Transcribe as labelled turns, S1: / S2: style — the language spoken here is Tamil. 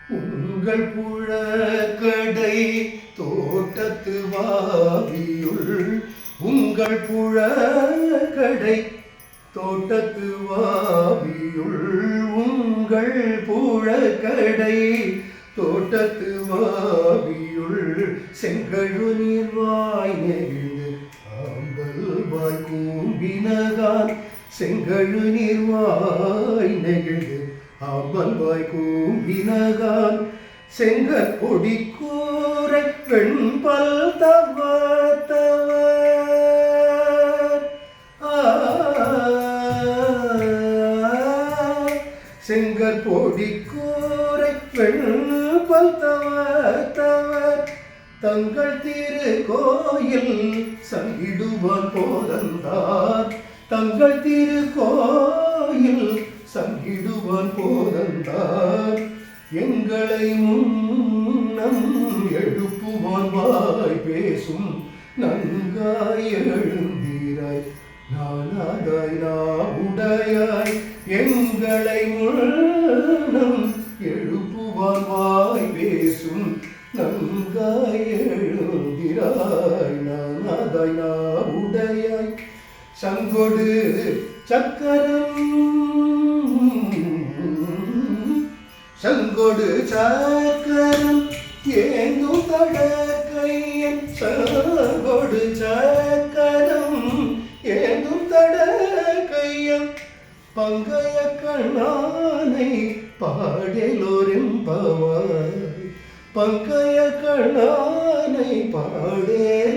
S1: உங்கள் புழக்கடை தோட்டத்து வாவியுள் உங்கள் புழக்கடை தோட்டத்து வாவியுள் உங்கள் புழக்கடை தோட்டத்து வாவியுள் செங்கழு நீர்வாய் நெகிழ்ந்து ஆம்பல் வாய் கூம்பினகான் செங்கழு நீர்வாய் நெகிழ்ந்து ஆம்பல் வாய் கூம்பினகான் செங்கற் கொடி கூரை வெண்பல் தவத்தவர் செங்கற் பொடி கூரை வெண்பல் தவத்தவர் தங்கள் திரு கோயில் சங்கிடுவான் போதந்தார் தங்கள் திரு கோயில் சங்கிடுவான் போதந்தார் எங்களை முன்னம் எழுப்புவான் வாய் பேசும் நன்காய் எழுந்தீராய் நானாதாய் நாவுடையாய் எங்களை முன்னம் எழுப்புவான் வாய் பேசும் நன்காய் எழுந்திராய் நானாதாய் நாவுடையாய் சங்கொடு சக்கரம் சங்கொடு சக்கரம் ஏந்தும் தடக்கையன் சங்கொடு சக்கரம் ஏந்தும் தடக்கையன் பங்கைய கண்ணானை பாடலோரெம்பவாய் பங்கைய கண்ணானை பாடலோரெம்பவாய்